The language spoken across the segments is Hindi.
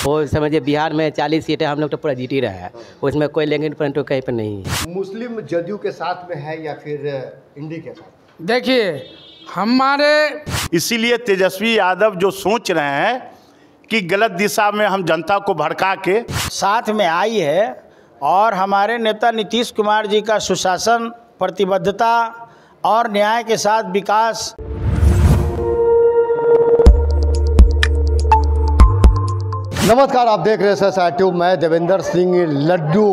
वो समझिए बिहार में 40 सीटें हम लोग तो पूरा जीत ही रहा है, उसमें कोई लेंगे परंतु कहीं पर नहीं है। मुस्लिम जदयू के साथ में है या फिर इंडी के साथ? देखिए हमारे इसीलिए तेजस्वी यादव जो सोच रहे हैं कि गलत दिशा में हम जनता को भड़का के साथ में आई है और हमारे नेता नीतीश कुमार जी का सुशासन, प्रतिबद्धता और न्याय के साथ विकास। नमस्कार, आप देख रहे हैं SR ट्यूब। मैं देवेंद्र सिंह लड्डू।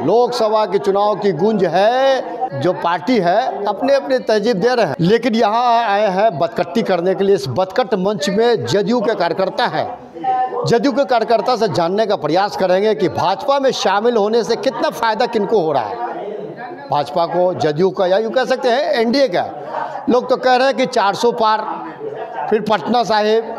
लोकसभा के चुनाव की गूंज है, जो पार्टी है अपने अपने तहजीब दे रहे हैं, लेकिन यहाँ आए हैं बदकट्टी करने के लिए। इस बदकट मंच में जदयू के कार्यकर्ता हैं। जदयू के कार्यकर्ता से जानने का प्रयास करेंगे कि भाजपा में शामिल होने से कितना फ़ायदा किनको हो रहा है, भाजपा को, जदयू का, या यूँ कह सकते हैं एनडीए का। लोग तो कह रहे हैं कि 400 पार, फिर पटना साहिब,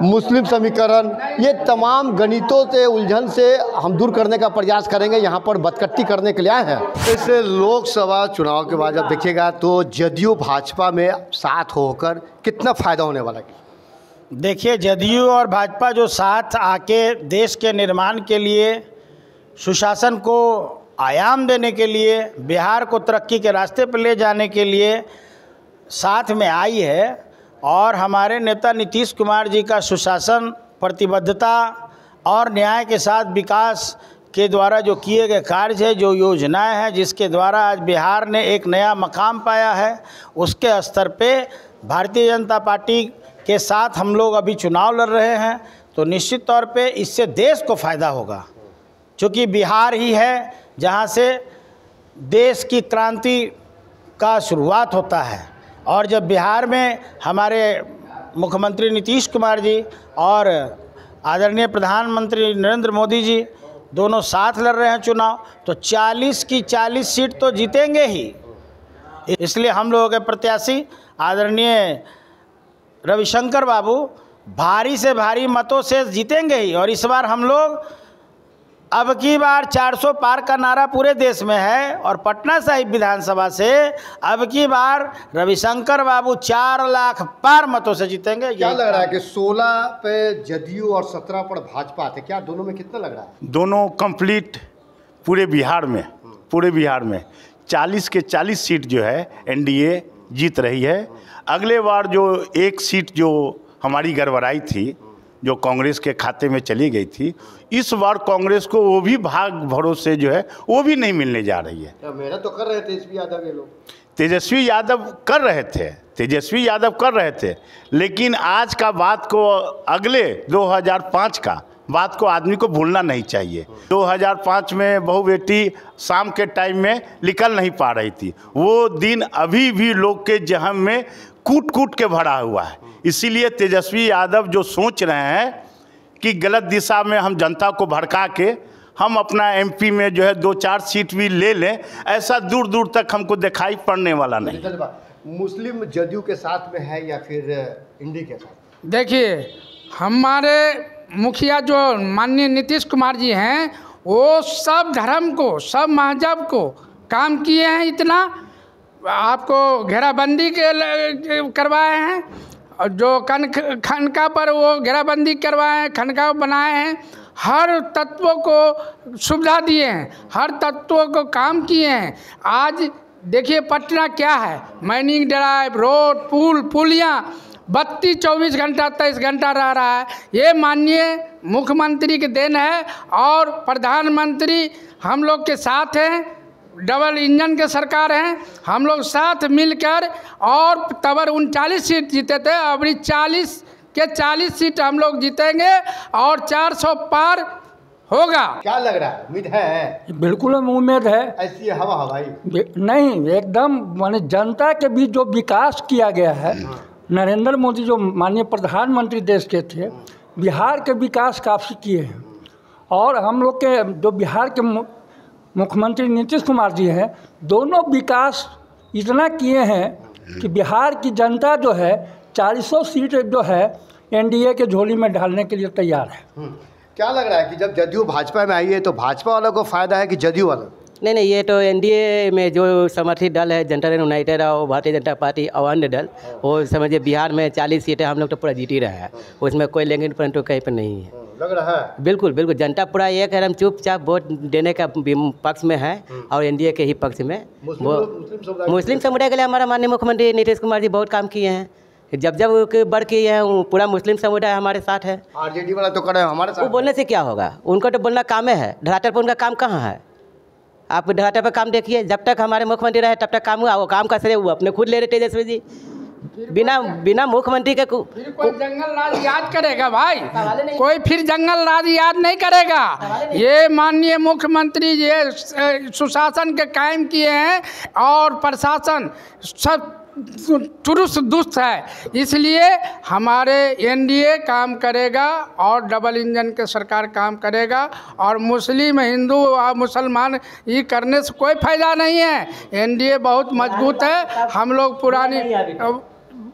मुस्लिम समीकरण, ये तमाम गणितों से, उलझन से हम दूर करने का प्रयास करेंगे। यहाँ पर बदकट्टी करने के लिए आए हैं। इस लोकसभा चुनाव के बाद जब देखिएगा तो जदयू भाजपा में साथ होकर कितना फ़ायदा होने वाला है? देखिए, जदयू और भाजपा जो साथ आके देश के निर्माण के लिए, सुशासन को आयाम देने के लिए, बिहार को तरक्की के रास्ते पर ले जाने के लिए साथ में आई है और हमारे नेता नीतीश कुमार जी का सुशासन, प्रतिबद्धता और न्याय के साथ विकास के द्वारा जो किए गए कार्य है, जो योजनाएं हैं, जिसके द्वारा आज बिहार ने एक नया मकाम पाया है, उसके स्तर पे भारतीय जनता पार्टी के साथ हम लोग अभी चुनाव लड़ रहे हैं। तो निश्चित तौर पे इससे देश को फ़ायदा होगा, क्योंकि बिहार ही है जहां से देश की क्रांति का शुरुआत होता है। और जब बिहार में हमारे मुख्यमंत्री नीतीश कुमार जी और आदरणीय प्रधानमंत्री नरेंद्र मोदी जी दोनों साथ लड़ रहे हैं चुनाव, तो 40 की 40 सीट तो जीतेंगे ही। इसलिए हम लोगों के प्रत्याशी आदरणीय रविशंकर बाबू भारी से भारी मतों से जीतेंगे ही। और इस बार हम लोग अब की बार 400 पार का नारा पूरे देश में है और पटना साहिब विधानसभा से अब की बार रविशंकर बाबू 4 लाख पार मतों से जीतेंगे। क्या लग रहा है कि 16 पे जदयू और 17 पर भाजपा आते, क्या दोनों में कितना लग रहा है? दोनों कंप्लीट पूरे बिहार में 40 के 40 सीट जो है एनडीए जीत रही है। अगले बार जो एक सीट जो हमारी गड़बड़ाई थी, जो कांग्रेस के खाते में चली गई थी, इस बार कांग्रेस को वो भी भाग भरोसे जो है वो भी नहीं मिलने जा रही है। मेहनत तो कर रहे थे तेजस्वी यादव ये लोग, तेजस्वी यादव कर रहे थे, लेकिन आज का बात को, अगले 2005 का बात को आदमी को भूलना नहीं चाहिए। 2005 में बहू बेटी शाम के टाइम में निकल नहीं पा रही थी, वो दिन अभी भी लोग के जहन में कूट कूट के भरा हुआ है। इसीलिए तेजस्वी यादव जो सोच रहे हैं कि गलत दिशा में हम जनता को भड़का के हम अपना एमपी में जो है 2-4 सीट भी ले लें, ऐसा दूर दूर तक हमको दिखाई पड़ने वाला नहीं। मुस्लिम जदयू के साथ में है या फिर इंडी के साथ? देखिए हमारे मुखिया जो माननीय नीतीश कुमार जी हैं, वो सब धर्म को, सब मजहब को काम किए हैं। इतना आपको घेराबंदी करवाए हैं, और जो खनका पर वो घेराबंदी करवाए हैं, खनका बनाए हैं, हर तत्वों को सुविधा दिए हैं, हर तत्वों को काम किए हैं। आज देखिए पटना क्या है, मैनिंग ड्राइव, रोड, पुलियाँ 32-24 घंटा 23 घंटा रह रहा है। ये माननीय मुख्यमंत्री की देन है और प्रधानमंत्री हम लोग के साथ हैं। डबल इंजन के सरकार हैं, हम लोग साथ मिलकर, और तबर 39 सीट जीते थे, अभी 40 के 40 सीट हम लोग जीतेंगे और 400 पार होगा। क्या लग रहा है, उम्मीद है? बिल्कुल उम्मीद है। ऐसी हवा हवाई नहीं, एकदम माने जनता के बीच जो विकास किया गया है, नरेंद्र मोदी जो माननीय प्रधानमंत्री देश के थे, बिहार के विकास काफ़ी किए हैं। और हम लोग के जो बिहार के मुख्यमंत्री नीतीश कुमार जी हैं, दोनों विकास इतना किए हैं कि बिहार की जनता जो है 400 सीट जो है एनडीए के झोली में डालने के लिए तैयार है। क्या लग रहा है कि जब जदयू भाजपा में आई है तो भाजपा वालों को फ़ायदा है कि जदयू वालों? नहीं, ये तो एनडीए में जो समर्थित दल है, जनता दल यूनाइटेड और भारतीय जनता पार्टी और अन्य दल, वो समझिए बिहार में 40 सीटें हम लोग तो पूरा जीत ही रहा है, उसमें कोई लेंगे परंतु कहीं पर नहीं है। लग रहा है। बिल्कुल बिल्कुल, जनता पूरा एक है, हम चुपचाप वोट देने का पक्ष में है और एनडीए के ही पक्ष में। मुस्लिम समुदाय के लिए हमारा माननीय मुख्यमंत्री नीतीश कुमार जी बहुत काम किए हैं। जब बढ़ किए हैं, पूरा मुस्लिम समुदाय हमारे साथ है। आरजेडी वाला तो करे हमारे साथ। वो बोलने से क्या होगा, उनको तो बोलना काम है, धरातल पर उनका काम कहाँ है? आप धरातल पर काम देखिए, जब तक हमारे मुख्यमंत्री रहे तब तक काम हुआ। वो काम का श्रेय वो अपने खुद ले रहे तेजस्वी जी, बिना मुख्यमंत्री के फिर कोई जंगल राज याद करेगा भाई? कोई फिर जंगल राज याद नहीं करेगा। ये माननीय मुख्यमंत्री ये सुशासन के कायम किए हैं और प्रशासन सब चुरुस्त दुरुस्त है, इसलिए हमारे एनडीए काम करेगा और डबल इंजन के सरकार काम करेगा। और मुस्लिम हिंदू और मुसलमान ये करने से कोई फायदा नहीं है। एनडीए बहुत मजबूत है। हम लोग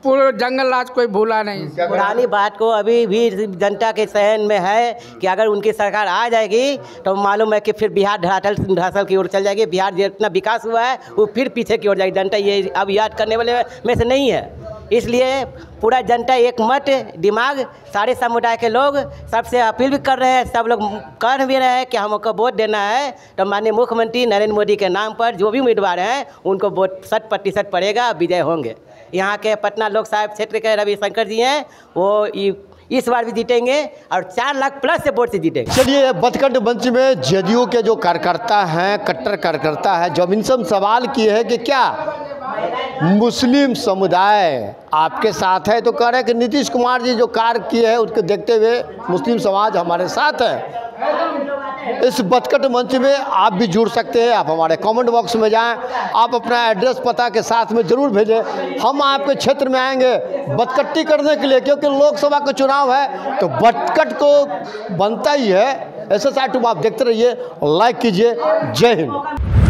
पूरे जंगल राज कोई भूला नहीं। पुरानी बात को अभी भी जनता के सहन में है कि अगर उनकी सरकार आ जाएगी तो मालूम है कि फिर बिहार धरातल की ओर चल जाएगी। बिहार जितना विकास हुआ है वो फिर पीछे की ओर जाएगी। जनता ये अब याद करने वाले में से नहीं है, इसलिए पूरा जनता एक मत दिमाग सारे समुदाय के लोग सबसे अपील भी कर रहे हैं, सब लोग कह भी रहे हैं कि हमको वोट देना है तो माननीय मुख्यमंत्री नरेंद्र मोदी के नाम पर जो भी उम्मीदवार हैं उनको वोट 100% पड़ेगा, विजय होंगे। यहाँ के पटना लोक सभा क्षेत्र के रविशंकर जी हैं, वो इस बार भी जीतेंगे और 4 लाख प्लस से वोट से जीतेंगे। चलिए, बतकंड मंच में जदयू के जो कार्यकर्ता हैं, कट्टर कार्यकर्ता है, जब इनसे सवाल किए हैं कि क्या मुस्लिम समुदाय आपके साथ है, तो कह रहे हैं कि नीतीश कुमार जी जो कार्य किए हैं उसको देखते हुए मुस्लिम समाज हमारे साथ है। इस बतकट मंच में आप भी जुड़ सकते हैं। आप हमारे कमेंट बॉक्स में जाएं, आप अपना एड्रेस पता के साथ में ज़रूर भेजें। हम आपके क्षेत्र में आएंगे बतकट्टी करने के लिए, क्योंकि लोकसभा का चुनाव है तो बतकट को बनता ही है। SSR 2 आप देखते रहिए, लाइक कीजिए। जय हिंद।